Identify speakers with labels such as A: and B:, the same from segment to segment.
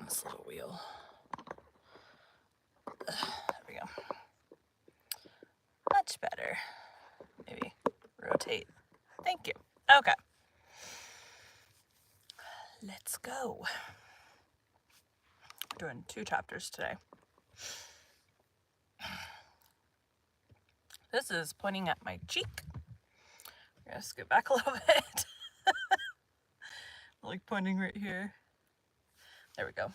A: this little wheel. There we go. Much better. Maybe rotate. Thank you. Okay. Let's go. We're doing 2 chapters today. This is pointing at my cheek. I'm gonna scoot back a little bit. Like pointing right here. There we go.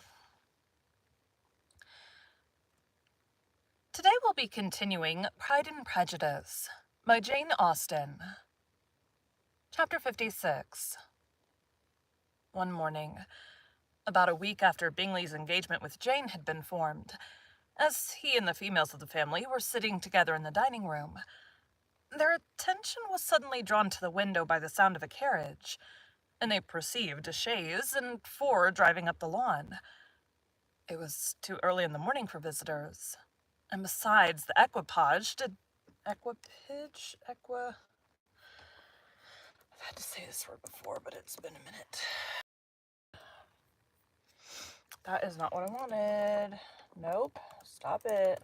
A: Today we'll be continuing Pride and Prejudice by Jane Austen. Chapter 56. One morning, about a week after Bingley's engagement with Jane had been formed, as he and the females of the family were sitting together in the dining room, their attention was suddenly drawn to the window by the sound of a carriage, and they perceived a chaise and 4 driving up the lawn. It was too early in the morning for visitors, and besides, the equipage did... I've had to say this word before, but it's been a minute. That is not what I wanted. Nope. Stop it.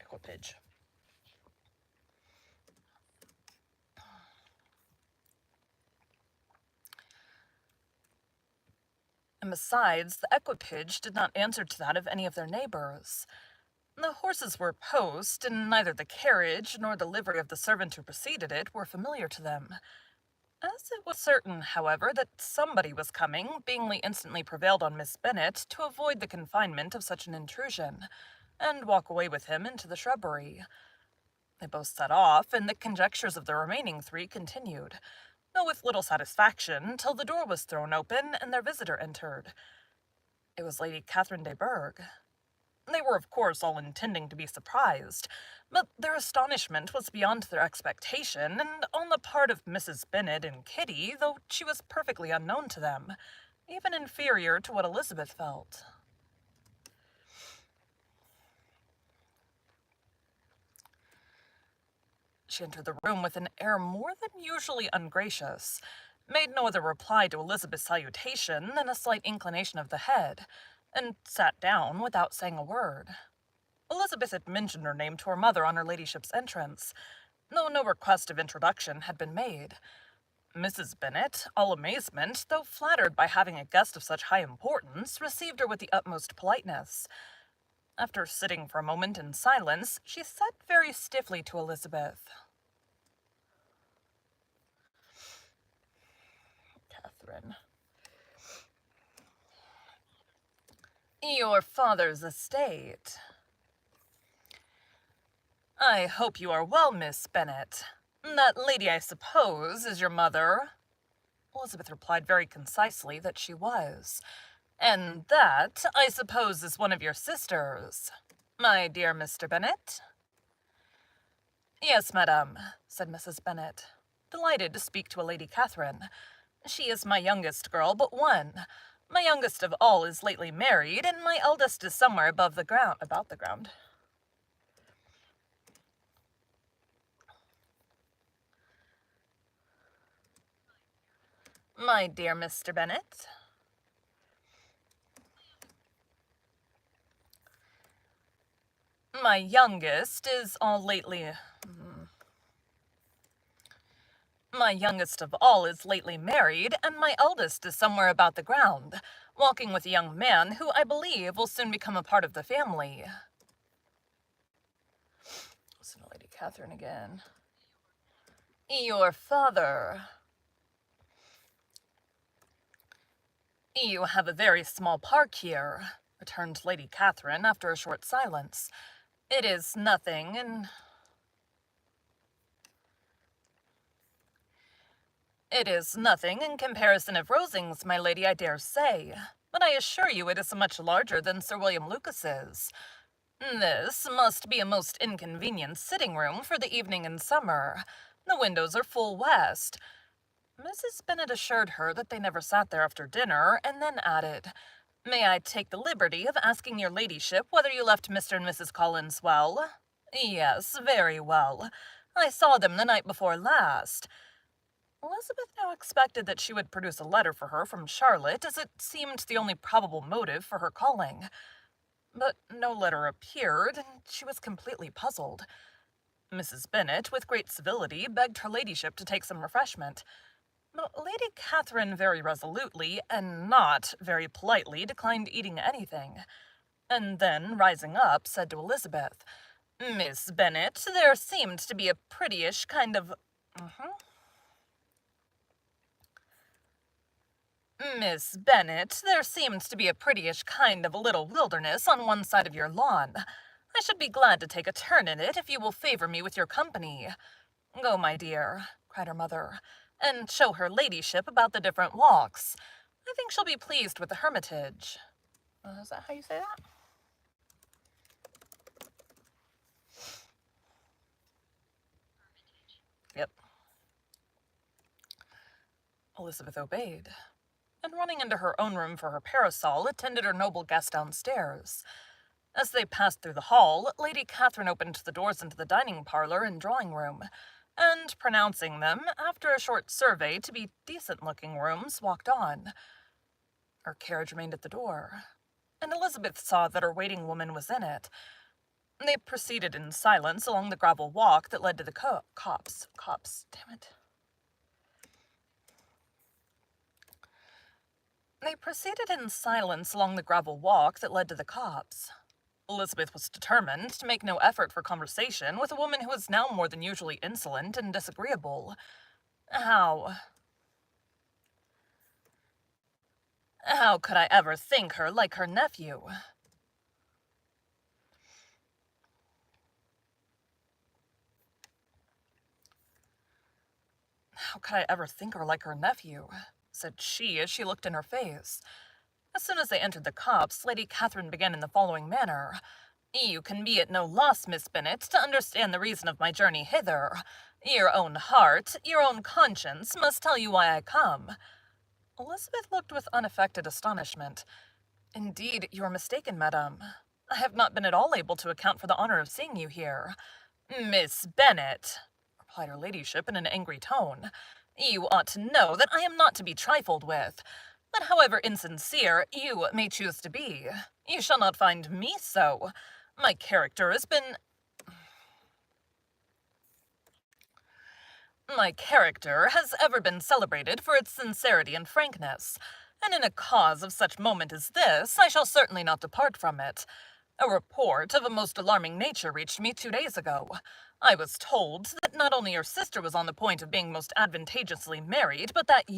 A: Equipage. And besides, the equipage did not answer to that of any of their neighbors. The horses were post, and neither the carriage nor the livery of the servant who preceded it were familiar to them. As it was certain, however, that somebody was coming, Bingley instantly prevailed on Miss Bennet to avoid the confinement of such an intrusion, and walk away with him into the shrubbery. They both set off, and the conjectures of the remaining 3 continued, though with little satisfaction, till the door was thrown open and their visitor entered. It was Lady Catherine de Bourgh. They were, of course, all intending to be surprised, but their astonishment was beyond their expectation, and on the part of Mrs. Bennet and Kitty, though she was perfectly unknown to them, even inferior to what Elizabeth felt. She entered the room with an air more than usually ungracious, made no other reply to Elizabeth's salutation than a slight inclination of the head, and sat down without saying a word. Elizabeth had mentioned her name to her mother on her ladyship's entrance, though no request of introduction had been made. Mrs. Bennet, all amazement, though flattered by having a guest of such high importance, received her with the utmost politeness. After sitting for a moment in silence, she said very stiffly to Elizabeth, "Catherine, your father's estate. I hope you are well, Miss Bennet. That lady, I suppose, is your mother?" Elizabeth replied very concisely that she was. "And that, I suppose, is one of your sisters, my dear Mr. Bennet?" "Yes, madam," said Mrs. Bennet, delighted to speak to a Lady Catherine. "She is my youngest girl but one. My youngest of all is lately married, and my eldest is somewhere about the ground. My dear Mr. Bennet." "My youngest is all lately... My youngest of all is lately married, and my eldest is somewhere about the ground, walking with a young man who, I believe, will soon become a part of the family." Listen to Lady Catherine again. "Your father..." "You have a very small park here," returned Lady Catherine after a short silence. "It is nothing, and... It is nothing in comparison of Rosings, my lady, I dare say, but I assure you it is much larger than Sir William Lucas's. This must be a most inconvenient sitting-room for the evening in summer. The windows are full west." Mrs. Bennet assured her that they never sat there after dinner, and then added, "May I take the liberty of asking your ladyship whether you left Mr. and Mrs. Collins well?" "Yes, very well. I saw them the night before last." Elizabeth now expected that she would produce a letter for her from Charlotte, as it seemed the only probable motive for her calling. But no letter appeared, and she was completely puzzled. Mrs. Bennet, with great civility, begged her ladyship to take some refreshment. But Lady Catherine very resolutely, and not very politely, declined eating anything, and then, rising up, said to Elizabeth, "Miss Bennet, there seemed to be a prettyish kind of... Miss Bennet, there seems to be a prettyish kind of a little wilderness on one side of your lawn. I should be glad to take a turn in it if you will favor me with your company. Go, my dear," cried her mother, "and show her ladyship about the different walks. I think she'll be pleased with the Hermitage." Is that how you say that? Yep. Elizabeth obeyed, and running into her own room for her parasol, attended her noble guest downstairs. As they passed through the hall, Lady Catherine opened the doors into the dining parlour and drawing-room, and, pronouncing them, after a short survey, to be decent-looking rooms, walked on. Her carriage remained at the door, and Elizabeth saw that her waiting woman was in it. They proceeded in silence along the gravel walk that led to the copse. Damn it. They proceeded in silence along the gravel walk that led to the copse. Elizabeth was determined to make no effort for conversation with a woman who was now more than usually insolent and disagreeable. How could I ever think her like her nephew? How could I ever think her like her nephew? Said she as she looked in her face. As soon as they entered the copse, Lady Catherine began in the following manner. "You can be at no loss, Miss Bennet, to understand the reason of my journey hither. Your own heart, your own conscience, must tell you why I come." Elizabeth looked with unaffected astonishment. "Indeed, you are mistaken, madame. I have not been at all able to account for the honor of seeing you here." "Miss Bennet," replied her ladyship in an angry tone, "you ought to know that I am not to be trifled with. But however insincere you may choose to be, you shall not find me so. My character has ever been celebrated for its sincerity and frankness, and in a cause of such moment as this, I shall certainly not depart from it. A report of a most alarming nature reached me 2 days ago. I was told that not only your sister was on the point of being most advantageously married, but that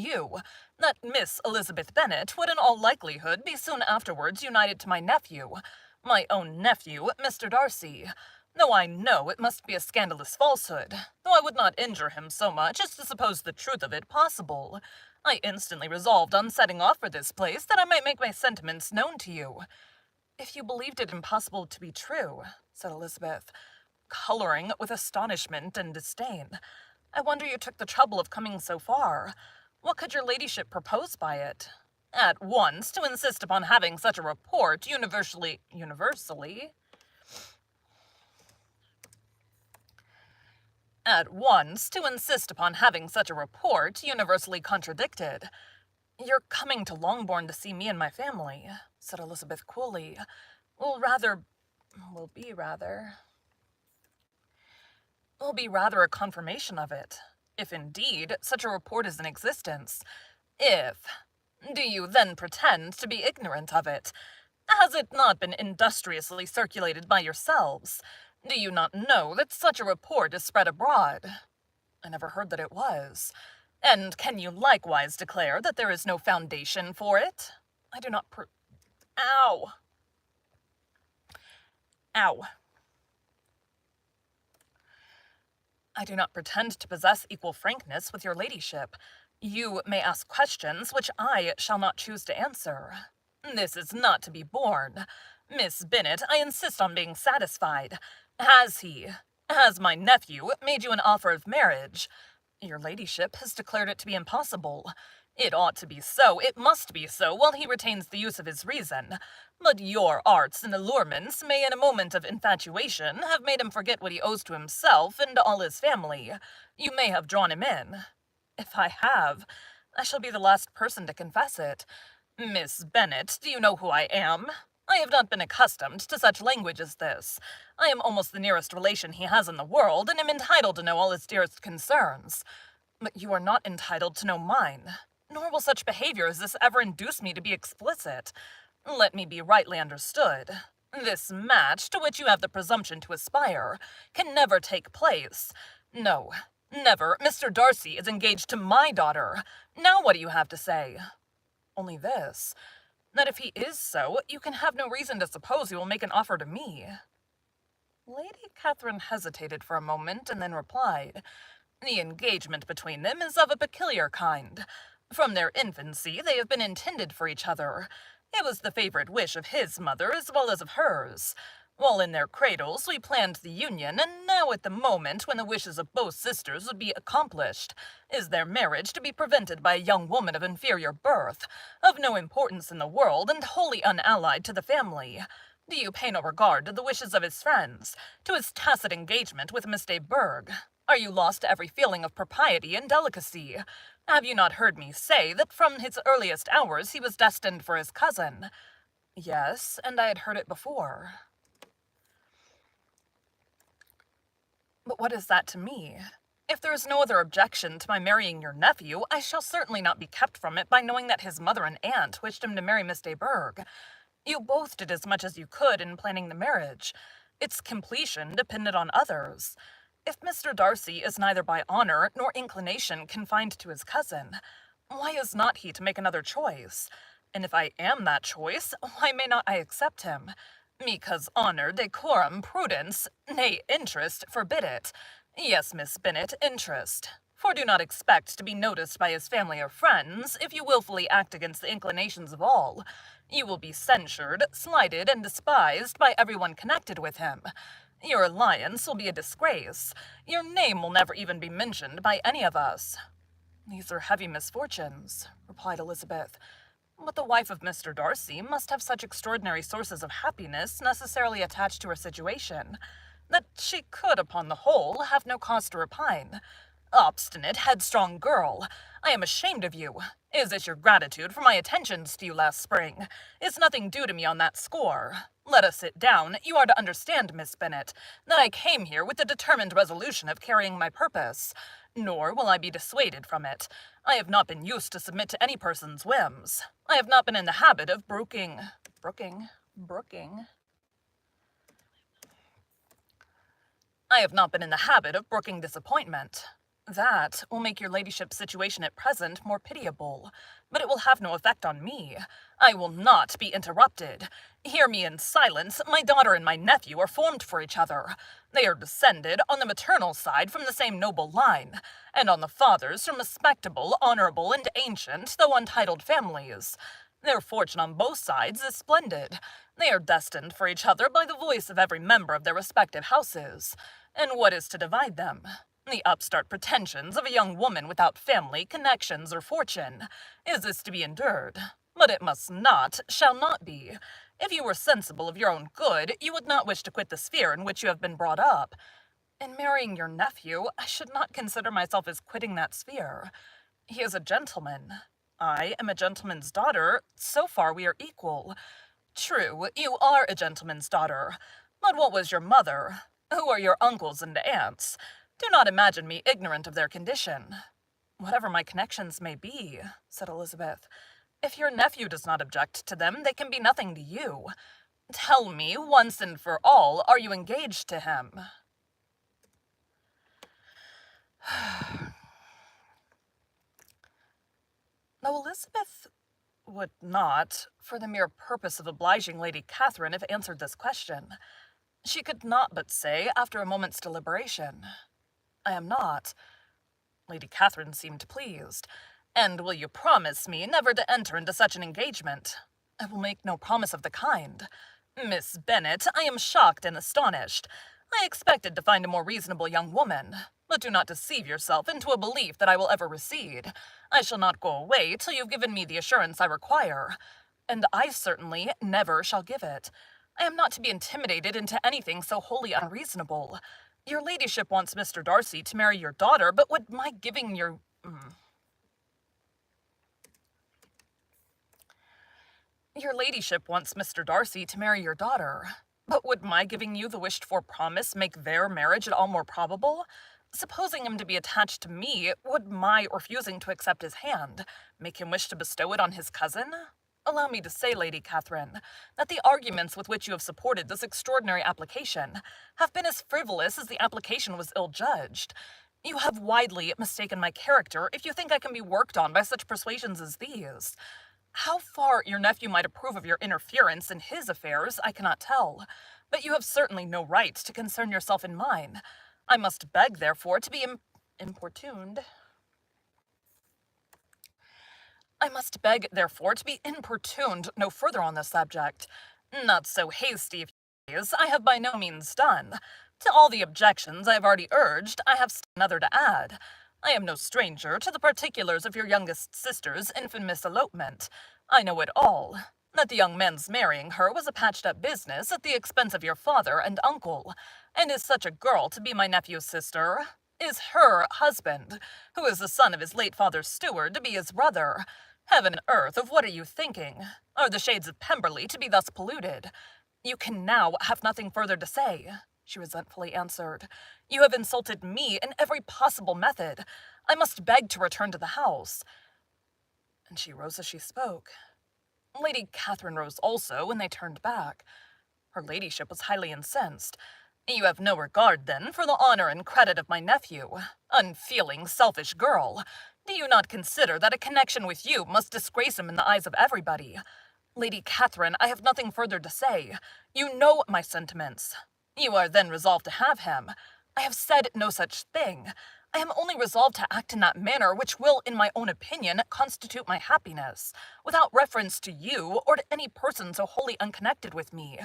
A: Miss Elizabeth Bennet, would in all likelihood be soon afterwards united to my nephew, my own nephew, Mr. Darcy. Though I know it must be a scandalous falsehood, though I would not injure him so much as to suppose the truth of it possible, I instantly resolved on setting off for this place that I might make my sentiments known to you." "If you believed it impossible to be true," said Elizabeth, coloring with astonishment and disdain, "I wonder you took the trouble of coming so far. What could your ladyship propose by it?" "At once to insist upon having such a report universally contradicted." "Your coming to Longbourn to see me and my family," said Elizabeth coolly, will be rather a confirmation of it, if indeed such a report is in existence. Do you then pretend to be ignorant of it? Has it not been industriously circulated by yourselves? Do you not know that such a report is spread abroad?" "I never heard that it was." "And can you likewise declare that there is no foundation for it?" "I do not Ow! "I do not pretend to possess equal frankness with your ladyship. You may ask questions which I shall not choose to answer. This is not to be borne. Miss Bennet, I insist on being satisfied. Has my nephew made you an offer of marriage?" "Your ladyship has declared it to be impossible." It ought to be so, it must be so, while he retains the use of his reason. But your arts and allurements may in a moment of infatuation have made him forget what he owes to himself and all his family. You may have drawn him in. If I have, I shall be the last person to confess it. Miss Bennet, do you know who I am? I have not been accustomed to such language as this. I am almost the nearest relation he has in the world, and am entitled to know all his dearest concerns. But you are not entitled to know mine, nor will such behavior as this ever induce me to be explicit. Let me be rightly understood. This match, to which you have the presumption to aspire, can never take place. No, never. Mr. Darcy is engaged to my daughter. Now what do you have to say? Only this, that if he is so, you can have no reason to suppose he will make an offer to me. Lady Catherine hesitated for a moment and then replied, The engagement between them is of a peculiar kind. From their infancy they have been intended for each other. It was the favorite wish of his mother as well as of hers. While in their cradles we planned the union, and now at the moment when the wishes of both sisters would be accomplished, is their marriage to be prevented by a young woman of inferior birth, of no importance in the world, and wholly unallied to the family. Do you pay no regard to the wishes of his friends, to his tacit engagement with Miss de Bourgh? Are you lost to every feeling of propriety and delicacy? Have you not heard me say that from his earliest hours he was destined for his cousin? Yes, and I had heard it before. But what is that to me? If there is no other objection to my marrying your nephew, I shall certainly not be kept from it by knowing that his mother and aunt wished him to marry Miss de Bourgh. You both did as much as you could in planning the marriage. Its completion depended on others. If Mr. Darcy is neither by honor nor inclination confined to his cousin, why is not he to make another choice? And if I am that choice, why may not I accept him? Because honor, decorum, prudence, nay, interest, forbid it. Yes, Miss Bennet, interest. For do not expect to be noticed by his family or friends if you wilfully act against the inclinations of all. You will be censured, slighted, and despised by everyone connected with him. Your alliance will be a disgrace. Your name will never even be mentioned by any of us. These are heavy misfortunes, replied Elizabeth. But the wife of Mr. Darcy must have such extraordinary sources of happiness necessarily attached to her situation, that she could, upon the whole, have no cause to repine. Obstinate, headstrong girl! I am ashamed of you. Is this your gratitude for my attentions to you last spring? Is nothing due to me on that score? Let us sit down. You are to understand, Miss Bennet, that I came here with the determined resolution of carrying my purpose. Nor will I be dissuaded from it. I have not been used to submit to any person's whims. I have not been in the habit of brooking. I have not been in the habit of brooking disappointment. That will make your ladyship's situation at present more pitiable, but it will have no effect on me. I will not be interrupted. Hear me in silence. My daughter and my nephew are formed for each other. They are descended, on the maternal side, from the same noble line, and on the father's from respectable, honorable, and ancient, though untitled families. Their fortune on both sides is splendid. They are destined for each other by the voice of every member of their respective houses. And what is to divide them? The upstart pretensions of a young woman without family, connections, or fortune. Is this to be endured? But it must not, shall not be. If you were sensible of your own good, you would not wish to quit the sphere in which you have been brought up. In marrying your nephew, I should not consider myself as quitting that sphere. He is a gentleman. I am a gentleman's daughter. So far we are equal. True, you are a gentleman's daughter. But what was your mother? Who are your uncles and aunts? Do not imagine me ignorant of their condition. Whatever my connections may be, said Elizabeth, if your nephew does not object to them, they can be nothing to you. Tell me, once and for all, are you engaged to him? Though Elizabeth would not, for the mere purpose of obliging Lady Catherine, have answered this question, she could not but say, after a moment's deliberation, I am not. Lady Catherine seemed pleased. And will you promise me never to enter into such an engagement? I will make no promise of the kind. Miss Bennet, I am shocked and astonished. I expected to find a more reasonable young woman. But do not deceive yourself into a belief that I will ever recede. I shall not go away till you've given me the assurance I require. And I certainly never shall give it. I am not to be intimidated into anything so wholly unreasonable. Your ladyship wants Mr. Darcy to marry your daughter, but would my giving your... Your ladyship wants Mr. Darcy to marry your daughter, but would my giving you the wished-for promise make their marriage at all more probable? Supposing him to be attached to me, would my refusing to accept his hand make him wish to bestow it on his cousin? Allow me to say, Lady Catherine, that the arguments with which you have supported this extraordinary application have been as frivolous as the application was ill-judged. You have widely mistaken my character if you think I can be worked on by such persuasions as these. How far your nephew might approve of your interference in his affairs, I cannot tell, but you have certainly no right to concern yourself in mine. I must beg, therefore, to be importuned. I must beg, therefore, to be importuned no further on this subject. Not so hasty, if you please. I have by no means done. To all the objections I have already urged, I have still another to add. I am no stranger to the particulars of your youngest sister's infamous elopement. I know it all. That the young man's marrying her was a patched-up business at the expense of your father and uncle. And is such a girl to be my nephew's sister? Is her husband, who is the son of his late father's steward, to be his brother? Heaven and earth, of what are you thinking? Are the shades of Pemberley to be thus polluted? You can now have nothing further to say, she resentfully answered. You have insulted me in every possible method. I must beg to return to the house. And she rose as she spoke. Lady Catherine rose also, and they turned back. Her ladyship was highly incensed. You have no regard, then, for the honor and credit of my nephew. Unfeeling, selfish girl. Do you not consider that a connection with you must disgrace him in the eyes of everybody? Lady Catherine, I have nothing further to say. You know my sentiments. You are then resolved to have him. I have said no such thing. I am only resolved to act in that manner which will, in my own opinion, constitute my happiness, without reference to you or to any person so wholly unconnected with me.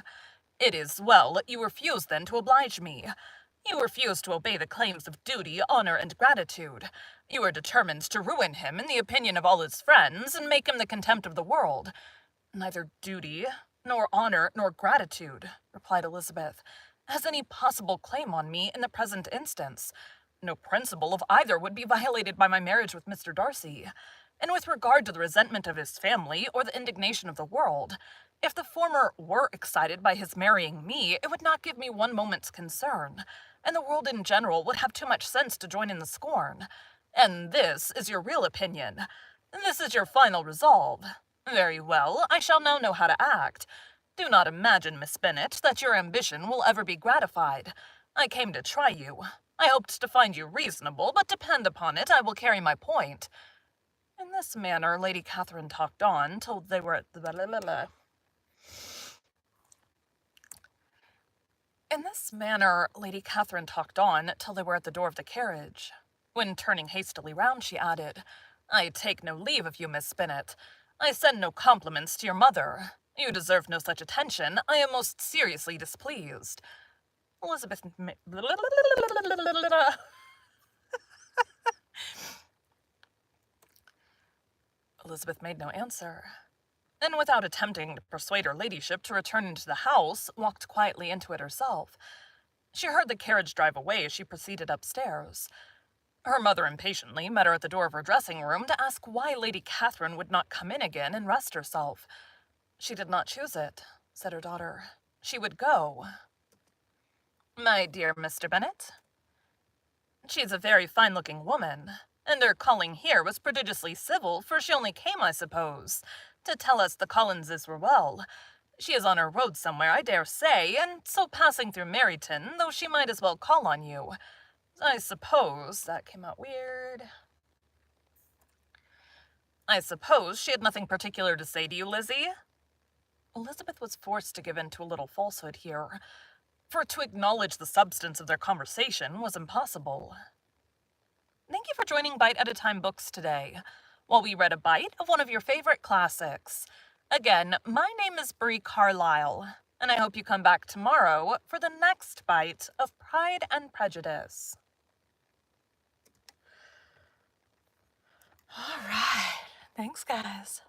A: It is well. You refuse, then, to oblige me. You refuse to obey the claims of duty, honor, and gratitude. You are determined to ruin him in the opinion of all his friends, and make him the contempt of the world. Neither duty, nor honor, nor gratitude, replied Elizabeth, has any possible claim on me in the present instance. No principle of either would be violated by my marriage with Mr. Darcy. And with regard to the resentment of his family, or the indignation of the world, if the former were excited by his marrying me, it would not give me one moment's concern, and the world in general would have too much sense to join in the scorn. And this is your real opinion. This is your final resolve. Very well, I shall now know how to act. Do not imagine, Miss Bennet, that your ambition will ever be gratified. I came to try you. I hoped to find you reasonable, but depend upon it, I will carry my point. In this manner, Lady Catherine talked on till they were at the... In this manner, Lady Catherine talked on till they were at the door of the carriage. When turning hastily round, she added, I take no leave of you, Miss Bennet. I send no compliments to your mother. You deserve no such attention. I am most seriously displeased. Elizabeth made no answer, and without attempting to persuade her ladyship to return into the house, walked quietly into it herself. She heard the carriage drive away as she proceeded upstairs. Her mother impatiently met her at the door of her dressing-room to ask why Lady Catherine would not come in again and rest herself. She did not choose it, said her daughter. She would go. My dear Mr. Bennet, she's a very fine-looking woman, and her calling here was prodigiously civil, for she only came, I suppose, to tell us the Collinses were well. She is on her road somewhere, I dare say, and so passing through Meryton, though she might as well call on you. I suppose that came out weird. I suppose she had nothing particular to say to you, Lizzie? Elizabeth was forced to give in to a little falsehood here, for to acknowledge the substance of their conversation was impossible. Thank you for joining Bite at a Time Books today, while we read a bite of one of your favorite classics. Again, my name is Bree Carlile, and I hope you come back tomorrow for the next bite of Pride and Prejudice. All right. Thanks, guys.